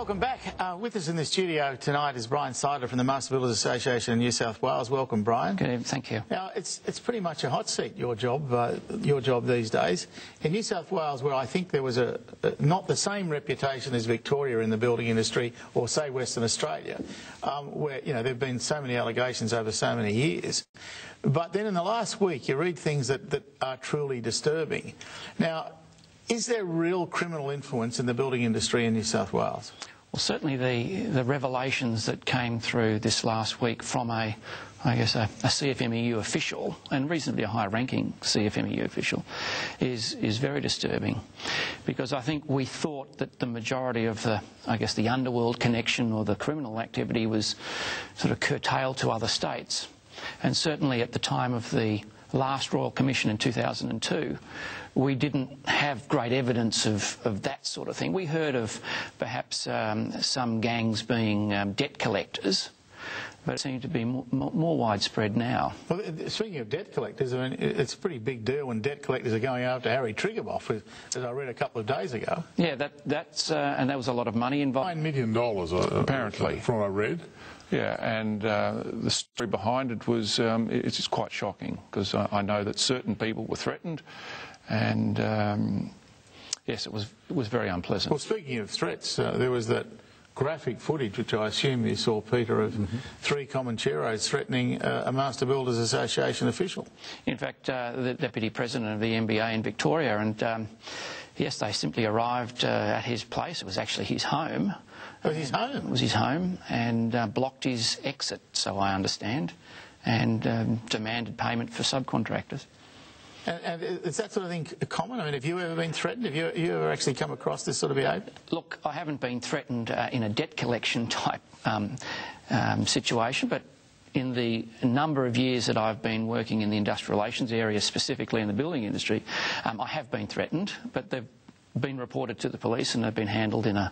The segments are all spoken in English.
Welcome back. With us in the studio tonight is Brian Seidler from the Master Builders Association in New South Wales. Welcome, Brian. Good evening, thank you. Now, it's pretty much a hot seat, your job these days. In New South Wales, where I think there was not the same reputation as Victoria in the building industry, or say Western Australia, where there have been so many allegations over so many years. But then in the last week, you read things that are truly disturbing. Now, is there real criminal influence in the building industry in New South Wales? Well, certainly the revelations that came through this last week from a CFMEU official, and reasonably a high-ranking CFMEU official, is very disturbing, because I think we thought that the majority of the underworld connection or the criminal activity was sort of curtailed to other states, and certainly at the time of the last Royal Commission in 2002, we didn't have great evidence of that sort of thing. We heard of perhaps some gangs being debt collectors, but it seemed to be more widespread now. Well, speaking of debt collectors, I mean, it's a pretty big deal when debt collectors are going after Harry Triguboff, as I read a couple of days ago. Yeah, and there was a lot, of money involved. $9 million, apparently, from what I read. Yeah, and the story behind it was it's just quite shocking, because I know that certain people were threatened, and yes, it was very unpleasant. Well, speaking of threats, there was that graphic footage, which I assume you saw, Peter, of three Comancheros threatening a Master Builders Association official. In fact, the Deputy President of the MBA in Victoria, and yes, they simply arrived at his place. It was actually his home. It was his home? It was his home, and blocked his exit, so I understand, and demanded payment for subcontractors. And is that sort of thing common? I mean, have you ever been threatened? Have you ever actually come across this sort of behaviour? Look, I haven't been threatened in a debt collection type situation, but in the number of years that I've been working in the industrial relations area, specifically in the building industry, I have been threatened, but they've been reported to the police and they've been handled in an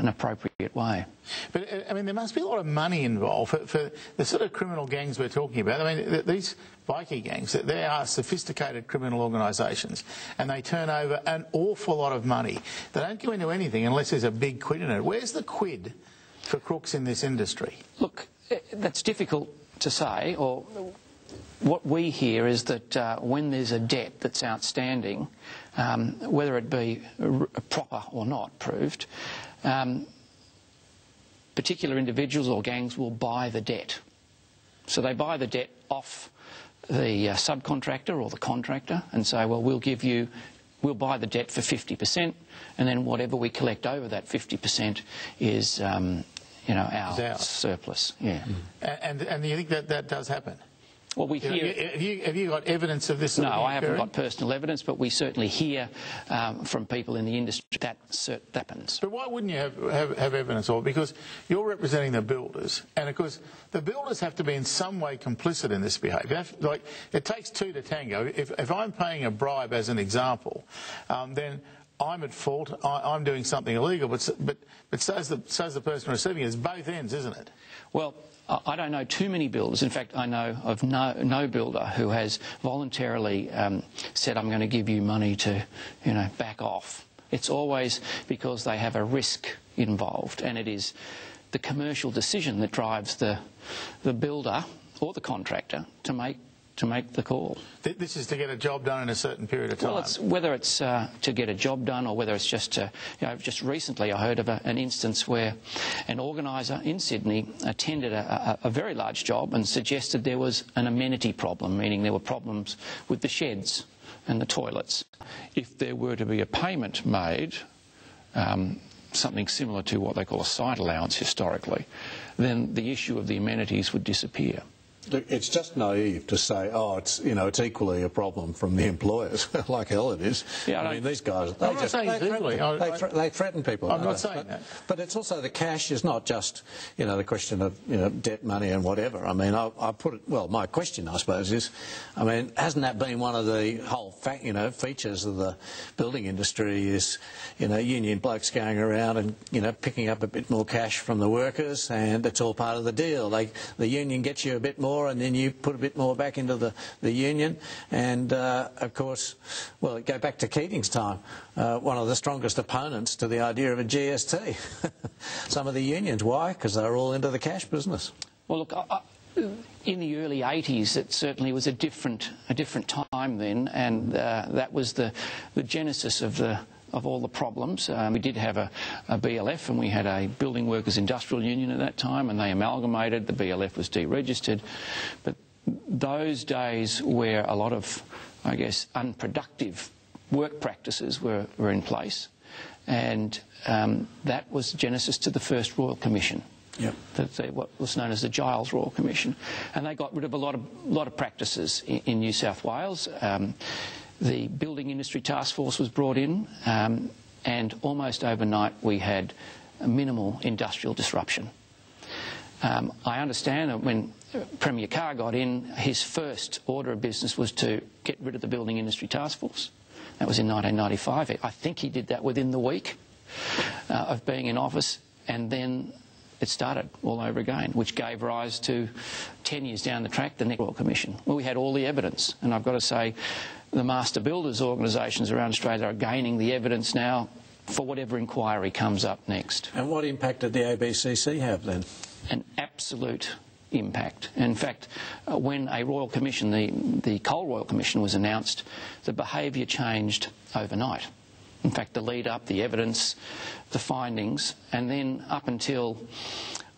appropriate way. But, I mean, there must be a lot of money involved for the sort of criminal gangs we're talking about. I mean, these bikie gangs, they are sophisticated criminal organisations, and they turn over an awful lot of money. They don't go into anything unless there's a big quid in it. Where's the quid for crooks in this industry? Look, that's difficult to say, or what we hear is that when there's a debt that's outstanding, whether it be proper or not proved, particular individuals or gangs will buy the debt. So they buy the debt off the subcontractor or the contractor and say, well, we'll buy the debt for 50%, and then whatever we collect over that 50% is, our surplus. Yeah. And you think that does happen? Well, we hear... Have you got evidence of this? No, I haven't got personal evidence, but we certainly hear from people in the industry that happens. But why wouldn't you have evidence of it? Because you're representing the builders, and of course the builders have to be in some way complicit in this behaviour. Like, it takes two to tango. If I'm paying a bribe, as an example, then I'm at fault. I'm doing something illegal, but so's the person receiving it. It's both ends, isn't it? Well, I don't know too many builders. In fact, I know of no builder who has voluntarily said, I'm going to give you money to, back off. It's always because they have a risk involved, and it is the commercial decision that drives the builder or the contractor to make the call. This is to get a job done in a certain period of time. Well, whether it's to get a job done, or whether it's just to, just recently I heard of an instance where an organiser in Sydney attended a very large job and suggested there was an amenity problem, meaning there were problems with the sheds and the toilets. If there were to be a payment made, something similar to what they call a site allowance historically, then the issue of the amenities would disappear. Look, it's just naive to say, oh, it's equally a problem from the employers. Like hell it is. Yeah, I mean, these guys, they threaten people. I'm not saying that. But it's also the cash is not just, the question of debt, money and whatever. I mean, I put it, well, my question, I suppose, is, I mean, hasn't that been one of the whole features of the building industry is, union blokes going around and, picking up a bit more cash from the workers, and it's all part of the deal. The union gets you a bit more more, and then you put a bit more back into the union. And, of course, well, go back to Keating's time, one of the strongest opponents to the idea of a GST. Some of the unions. Why? Because they're all into the cash business. Well, look, in the early 80s, it certainly was a different time then, and that was the genesis of all the problems. We did have a BLF, and we had a Building Workers Industrial Union at that time, and they amalgamated. The BLF was deregistered. But those days where a lot of, I guess, unproductive work practices were in place, and that was the genesis to the first Royal Commission. Yep. What was known as the Giles Royal Commission, and they got rid of a lot of practices in New South Wales. The Building Industry Task Force was brought in, and almost overnight we had a minimal industrial disruption. I understand that when Premier Carr got in, his first order of business was to get rid of the Building Industry Task Force. That was in 1995. I think he did that within the week of being in office, and then it started all over again, which gave rise to 10 years down the track, the next Royal Commission. Well, we had all the evidence, and I've got to say the master builders organisations around Australia are gaining the evidence now for whatever inquiry comes up next. And what impact did the ABCC have then? An absolute impact. In fact, when a Royal Commission, the Coal Royal Commission, was announced, the behaviour changed overnight. In fact, the lead-up, the evidence, the findings, and then up until,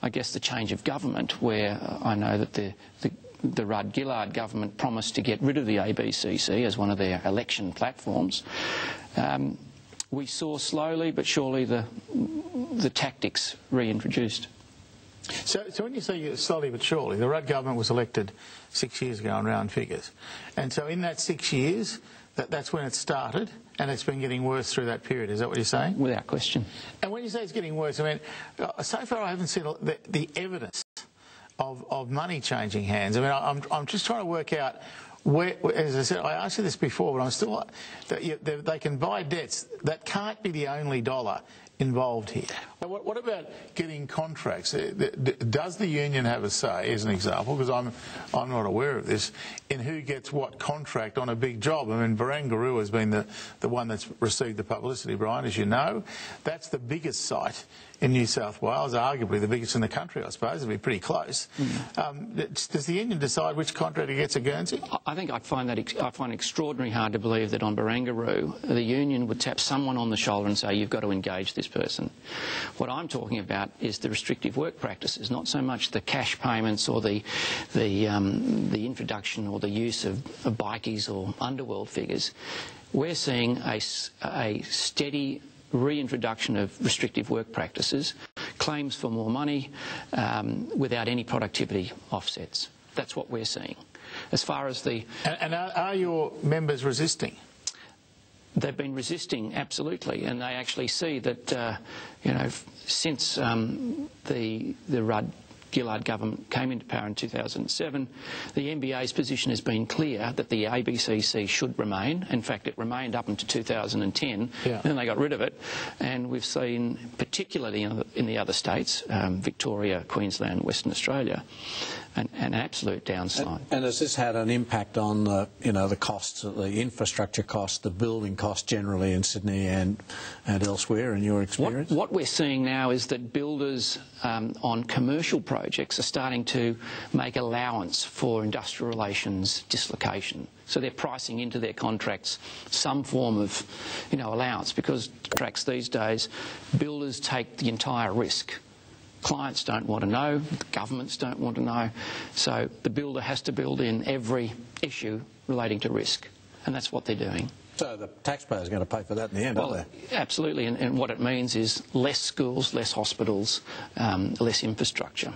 I guess, the change of government, where I know that the Rudd-Gillard government promised to get rid of the ABCC as one of their election platforms, we saw slowly but surely the tactics reintroduced. So when you say slowly but surely, the Rudd government was elected 6 years ago on round figures. And so in that 6 years, that's when it started, and it's been getting worse through that period. Is that what you're saying? Without question. And when you say it's getting worse, I mean, so far I haven't seen the evidence of money changing hands. I mean, I'm just trying to work out where, as I said, I asked you this before, but I'm still, they can buy debts. That can't be the only dollar involved here. What about getting contracts? Does the union have a say, as an example, because I'm not aware of this, in who gets what contract on a big job? I mean, Barangaroo has been the one that's received the publicity, Brian, as you know. That's the biggest site in New South Wales, arguably the biggest in the country, I suppose. It'd be pretty close. Does the union decide which contractor gets a Guernsey? I think I find it extraordinarily hard to believe that on Barangaroo the union would tap someone on the shoulder and say, you've got to engage this person. What I'm talking about is the restrictive work practices, not so much the cash payments or the introduction or the use of bikies or underworld figures. We're seeing a steady reintroduction of restrictive work practices, claims for more money without any productivity offsets. That's what we're seeing. As far as the... And are your members resisting? They've been resisting, absolutely, and they actually see that, you know, since the Rudd-Gillard government came into power in 2007, the NBA's position has been clear that the ABCC should remain. In fact, it remained up until 2010, then they got rid of it, and we've seen, particularly in the other states, Victoria, Queensland, Western Australia, an absolute downslide. And has this had an impact on the costs, the infrastructure costs, the building costs generally in Sydney and elsewhere, in your experience? What we're seeing now is that builders on commercial projects are starting to make allowance for industrial relations dislocation. So they're pricing into their contracts some form of, allowance, because contracts these days, builders take the entire risk. Clients don't want to know, the governments don't want to know, so the builder has to build in every issue relating to risk, and that's what they're doing. So the taxpayer's going to pay for that in the end, aren't they? Absolutely, and what it means is less schools, less hospitals, less infrastructure.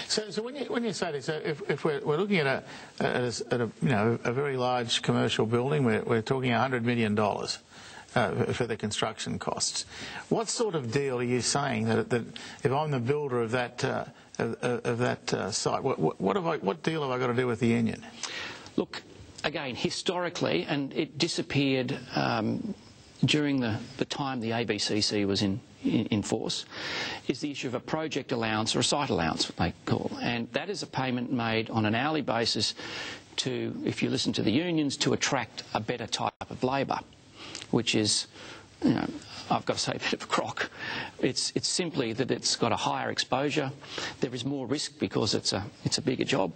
So when you say this, if we're looking at a very large commercial building, we're talking $100 million. For the construction costs. What sort of deal are you saying that if I'm the builder of that site, what deal have I got to do with the union? Look, again, historically, and it disappeared during the time the ABCC was in in force, is the issue of a project allowance or a site allowance, what they call. And that is a payment made on an hourly basis to, if you listen to the unions, to attract a better type of labour, which is, you know, I've got to say, a bit of a crock. It's simply that it's got a higher exposure. There is more risk because it's a bigger job,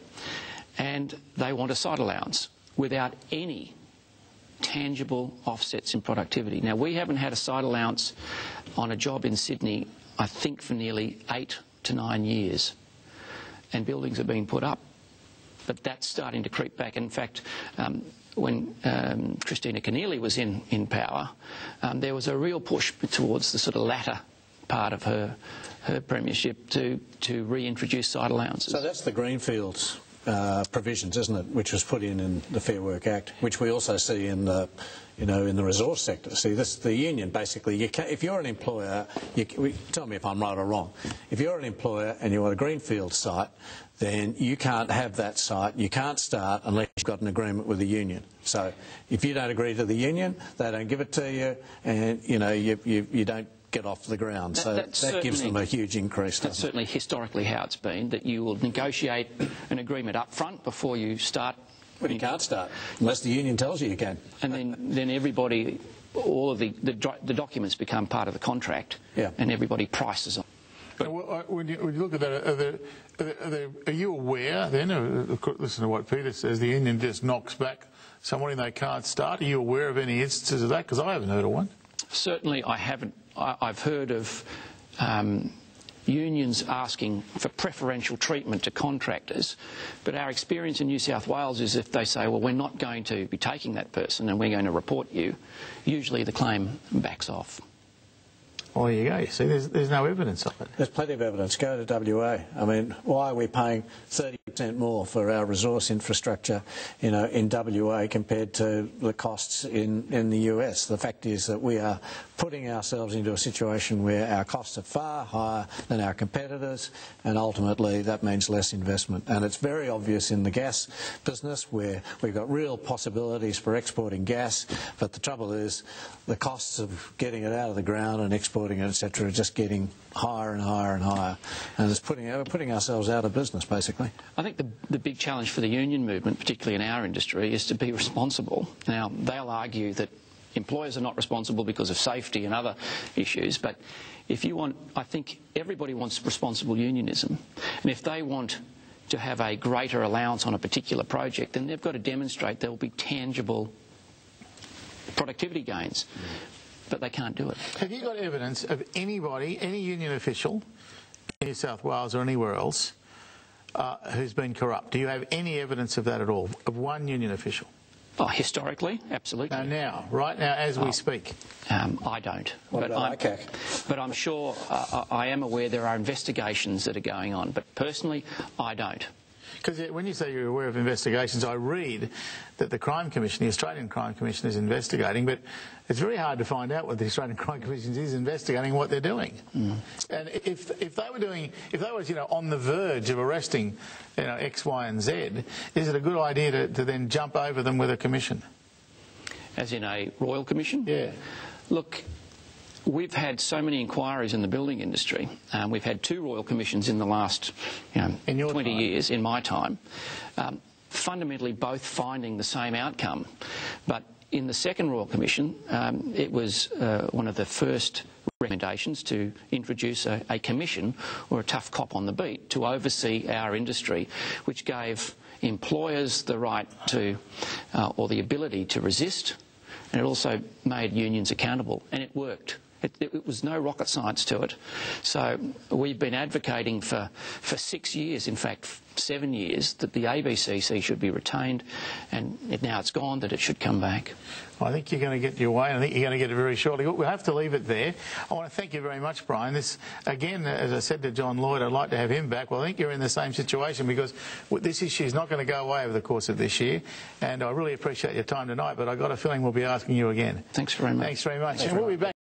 and they want a site allowance without any tangible offsets in productivity. Now, we haven't had a site allowance on a job in Sydney, I think, for nearly 8 to 9 years, and buildings are being put up. But that's starting to creep back. In fact, when Christina Keneally was in power, there was a real push towards the sort of latter part of her premiership to reintroduce site allowances. So that's the Greenfields provisions, isn't it, which was put in the Fair Work Act, which we also see in the, you know, in the resource sector. See, the union basically, if you're an employer, tell me if I'm right or wrong. If you're an employer and you want a Greenfield site, then you can't have that site, you can't start unless you've got an agreement with the union. So if you don't agree to the union, they don't give it to you, and you know you don't get off the ground. So that gives them a huge increase. That's certainly historically how it's been, that you will negotiate an agreement up front before you start. But you can't start unless the union tells you can. And then everybody, all of the documents become part of the contract, yeah, and everybody prices them. But when you look at that, are you aware then, listen to what Peter says, the union just knocks back somebody they can't start? Are you aware of any instances of that? Because I haven't heard of one. Certainly I haven't. I've heard of unions asking for preferential treatment to contractors, but our experience in New South Wales is if they say, well, we're not going to be taking that person and we're going to report you, usually the claim backs off. Well, there you go. You see, there's no evidence of it. There's plenty of evidence. Go to WA. I mean, why are we paying 30% more for our resource infrastructure, you know, in WA compared to the costs in the US? The fact is that we are putting ourselves into a situation where our costs are far higher than our competitors, and ultimately that means less investment. And it's very obvious in the gas business, where we've got real possibilities for exporting gas, but the trouble is the costs of getting it out of the ground and exporting it, etc., are just getting higher and higher and higher, and it's putting ourselves out of business, basically. I think the big challenge for the union movement, particularly in our industry, is to be responsible. Now, they'll argue that employers are not responsible because of safety and other issues, but if you want, I think everybody wants responsible unionism, and if they want to have a greater allowance on a particular project, then they've got to demonstrate there will be tangible productivity gains. But they can't do it. Have you got evidence of anybody, any union official in New South Wales or anywhere else, who's been corrupt? Do you have any evidence of that at all, of one union official? Oh, historically, absolutely. Right now, as we speak? I don't. What about ICAC? But I'm sure, I am aware there are investigations that are going on, but personally, I don't. Because when you say you're aware of investigations, I read that the Crime Commission, the Australian Crime Commission, is investigating, but it's very hard to find out what the Australian Crime Commission is investigating and what they're doing. Mm. And if they were you know, on the verge of arresting, you know, X, Y, and Z, is it a good idea to then jump over them with a commission? As in a royal commission? Yeah. Look, we've had so many inquiries in the building industry. We've had 2 royal commissions in the last 20 years, in my time, fundamentally both finding the same outcome. But in the second royal commission, it was one of the first recommendations to introduce a commission, or a tough cop on the beat, to oversee our industry, which gave employers the right to, or the ability to resist, and it also made unions accountable, and it worked. It was no rocket science to it. So we've been advocating for 6 years, in fact 7 years, that the ABCC should be retained, and now it's gone, that it should come back. Well, I think you're going to get your way, and I think you're going to get it very shortly. We'll have to leave it there. I want to thank you very much, Brian. This, again, as I said to John Lloyd, I'd like to have him back. Well, I think you're in the same situation, because this issue is not going to go away over the course of this year, and I really appreciate your time tonight, but I've got a feeling we'll be asking you again. Thanks very much. Thanks very much. And we'll be back.